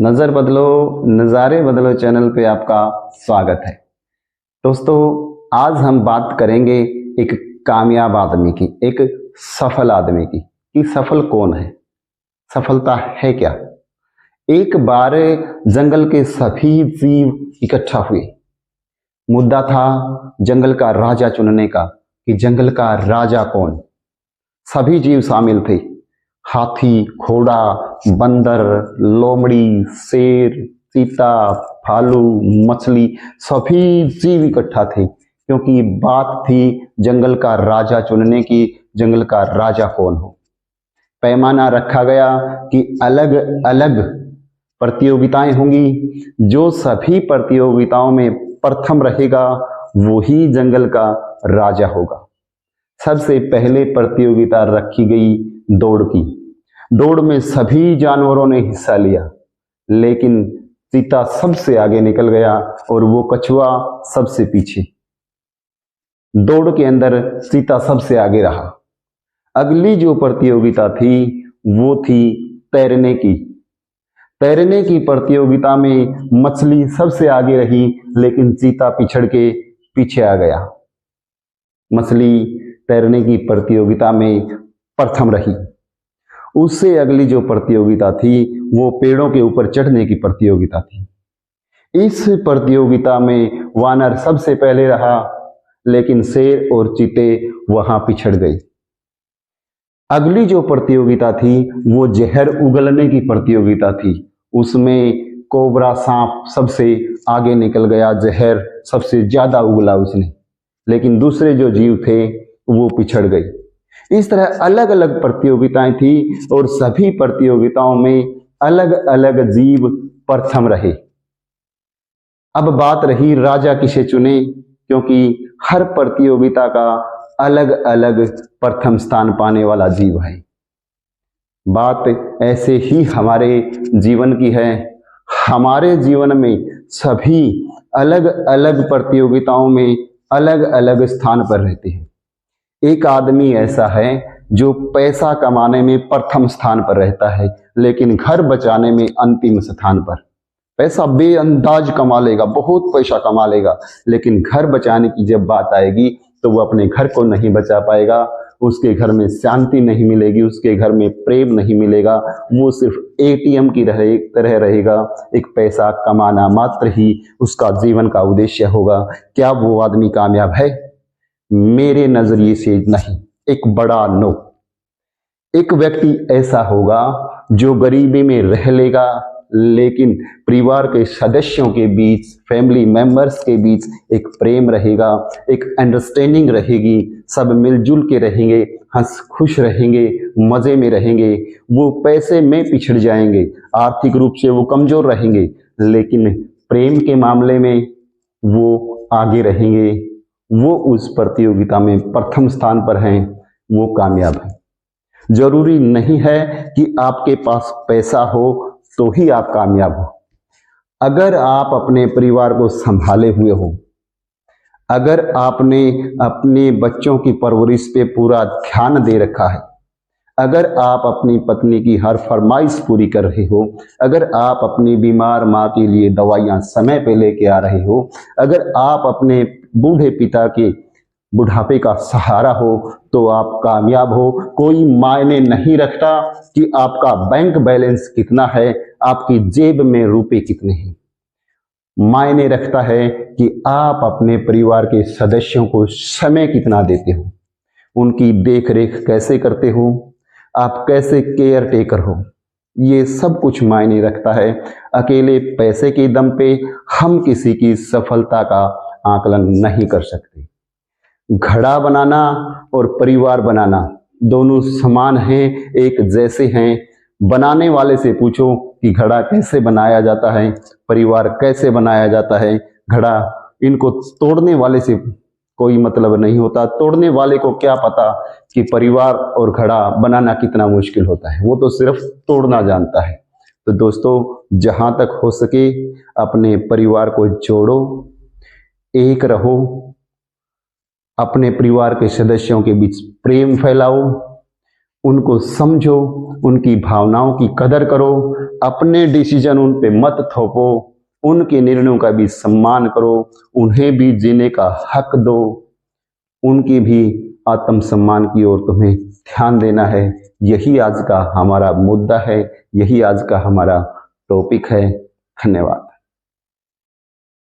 नज़र बदलो नज़ारे बदलो चैनल पे आपका स्वागत है। दोस्तों, आज हम बात करेंगे एक कामयाब आदमी की, एक सफल आदमी की कि सफल कौन है, सफलता है क्या। एक बार जंगल के सभी जीव इकट्ठा हुए। मुद्दा था जंगल का राजा चुनने का कि जंगल का राजा कौन। सभी जीव शामिल थे। हाथी, घोड़ा, बंदर, लोमड़ी, शेर, चीता, भालू, मछली, सभी जीव इकट्ठा थे क्योंकि बात थी जंगल का राजा चुनने की, जंगल का राजा कौन हो। पैमाना रखा गया कि अलग अलग प्रतियोगिताएं होंगी। जो सभी प्रतियोगिताओं में प्रथम रहेगा वही जंगल का राजा होगा। सबसे पहले प्रतियोगिता रखी गई दौड़ की। दौड़ में सभी जानवरों ने हिस्सा लिया, लेकिन चीता सबसे आगे निकल गया और वो कछुआ सबसे पीछे। दौड़ के अंदर चीता सबसे आगे रहा। अगली जो प्रतियोगिता थी वो थी तैरने की। तैरने की प्रतियोगिता में मछली सबसे आगे रही, लेकिन चीता पिछड़ के पीछे आ गया। मछली तैरने की प्रतियोगिता में प्रथम रही। उससे अगली जो प्रतियोगिता थी वो पेड़ों के ऊपर चढ़ने की प्रतियोगिता थी। इस प्रतियोगिता में वानर सबसे पहले रहा, लेकिन शेर और चीते वहां पिछड़ गए। अगली जो प्रतियोगिता थी वो जहर उगलने की प्रतियोगिता थी। उसमें कोबरा सांप सबसे आगे निकल गया, जहर सबसे ज्यादा उगला उसने, लेकिन दूसरे जो जीव थे वो पिछड़ गए। इस तरह अलग अलग प्रतियोगिताएं थी और सभी प्रतियोगिताओं में अलग अलग जीव प्रथम रहे। अब बात रही राजा किसे चुने, क्योंकि हर प्रतियोगिता का अलग अलग प्रथम स्थान पाने वाला जीव है। बात ऐसे ही हमारे जीवन की है। हमारे जीवन में सभी अलग अलग प्रतियोगिताओं में अलग अलग स्थान पर रहते हैं। एक आदमी ऐसा है जो पैसा कमाने में प्रथम स्थान पर रहता है, लेकिन घर बचाने में अंतिम स्थान पर। पैसा बेअंदाज कमा लेगा, बहुत पैसा कमा लेगा, लेकिन घर बचाने की जब बात आएगी तो वो अपने घर को नहीं बचा पाएगा। उसके घर में शांति नहीं मिलेगी, उसके घर में प्रेम नहीं मिलेगा। वो सिर्फ एटीएम की तरह रहेगा। एक पैसा कमाना मात्र ही उसका जीवन का उद्देश्य होगा। क्या वो आदमी कामयाब है? मेरे नजरिए से नहीं, एक बड़ा नो। एक व्यक्ति ऐसा होगा जो गरीबी में रह लेगा, लेकिन परिवार के सदस्यों के बीच, फैमिली मेंबर्स के बीच एक प्रेम रहेगा, एक अंडरस्टैंडिंग रहेगी, सब मिलजुल के रहेंगे, हंस खुश रहेंगे, मजे में रहेंगे। वो पैसे में पिछड़ जाएंगे, आर्थिक रूप से वो कमजोर रहेंगे, लेकिन प्रेम के मामले में वो आगे रहेंगे। वो उस प्रतियोगिता में प्रथम स्थान पर हैं, वो कामयाब हैं। जरूरी नहीं है कि आपके पास पैसा हो तो ही आप कामयाब हो। अगर आप अपने परिवार को संभाले हुए हो, अगर आपने अपने बच्चों की परवरिश पे पूरा ध्यान दे रखा है, अगर आप अपनी पत्नी की हर फरमाइश पूरी कर रहे हो, अगर आप अपनी बीमार माँ के लिए दवाइयाँ समय पे लेके आ रहे हो, अगर आप अपने बूढ़े पिता के बुढ़ापे का सहारा हो, तो आप कामयाब हो। कोई मायने नहीं रखता कि आपका बैंक बैलेंस कितना है, आपकी जेब में रुपए कितने हैं। मायने रखता है कि आप अपने परिवार के सदस्यों को समय कितना देते हो, उनकी देख रेख कैसे करते हो, आप कैसे केयर टेकर हो। ये सब कुछ मायने रखता है। अकेले पैसे के दम पे हम किसी की सफलता का आकलन नहीं कर सकते। घड़ा बनाना और परिवार बनाना दोनों समान हैं, एक जैसे हैं। बनाने वाले से पूछो कि घड़ा कैसे बनाया जाता है, परिवार कैसे बनाया जाता है। घड़ा, इनको तोड़ने वाले से कोई मतलब नहीं होता। तोड़ने वाले को क्या पता कि परिवार और घड़ा बनाना कितना मुश्किल होता है, वो तो सिर्फ तोड़ना जानता है। तो दोस्तों, जहां तक हो सके अपने परिवार को जोड़ो, एक रहो, अपने परिवार के सदस्यों के बीच प्रेम फैलाओ, उनको समझो, उनकी भावनाओं की कदर करो, अपने डिसीजन उन पे मत थोपो, उनके निर्णयों का भी सम्मान करो, उन्हें भी जीने का हक दो, उनकी भी आत्मसम्मान की ओर तुम्हें ध्यान देना है। यही आज का हमारा मुद्दा है, यही आज का हमारा टॉपिक है। धन्यवाद।